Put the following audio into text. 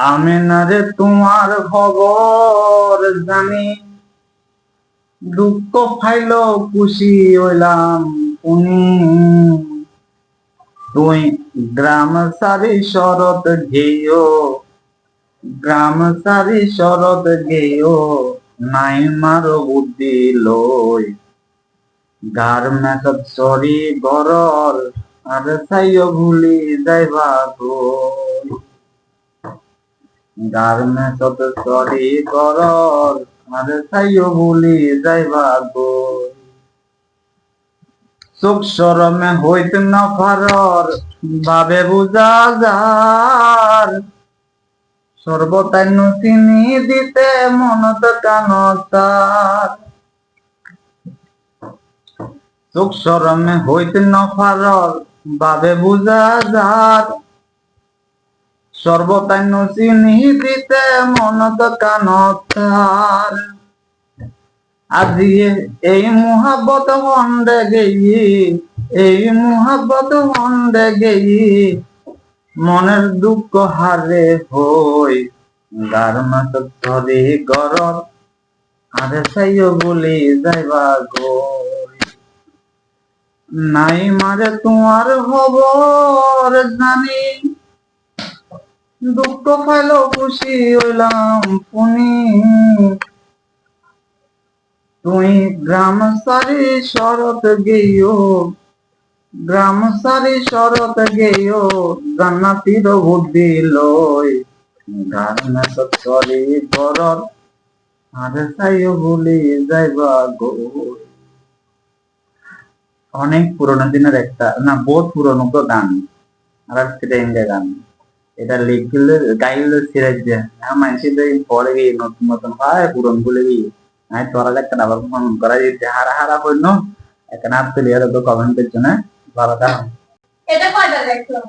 আমি না রে তোমার খবর জানি, দুঃখ ফাইল খুশি হইলাম উনি। তুই গ্রাম সারি শরৎ গেও, গ্রাম সারি শরৎ গেও, নাই মারো বুদ্ধি লই। গার মেসব সরি গরল, আর সাইও ভুলি যাইবা গো। গার্মেন্টস সরি করর, আর তাইও ভুলি যাইবা গো। চোখ সরমে হইতে না পারর, ভাবে বুঝা যার। সর্বতাই চিনি দিতে মনত কান তার। চোখ সরমে হইতে না পারর, ভাবে বুঝা যার। সর্বতাই চিনি দিতে মনত কানতার। আজিয়ে এই মোহাব্বত হন্ডে গেই, এই মোহাব্বত হন্ডে গেই, মনের দুঃখ হারে হই। গার মাত ধরে গরর, আরে সাইও বলি যাইবা গো। নাই মারে তোমার খবর জানি, দুঃখ পাইল খুশি হইলাম পুনি। তুই গ্রাম সারি শরৎ গেও, গ্রাম সারি শরৎ গেও, জান্নাতির বুদ্ধি লই। গান সরি গরর, আর সাইও বলি যাইবা গো। অনেক পুরোনো দিনের একটা, না বহুত পুরোনো তো গান, আর একটা গান। এটা লিখলে গাইলে সিরাজ দেয় মানুষের পরে গিয়ে নতুন নতুন হয় পুরন বলে গিয়ে আমি তোরা একটা আবার ফোন করা যেতে হারা হারা হইল একটা নাচ তুলি তো কমেন্টের জন্য ভালো থাকুন। এটা কয়টা দেখলাম।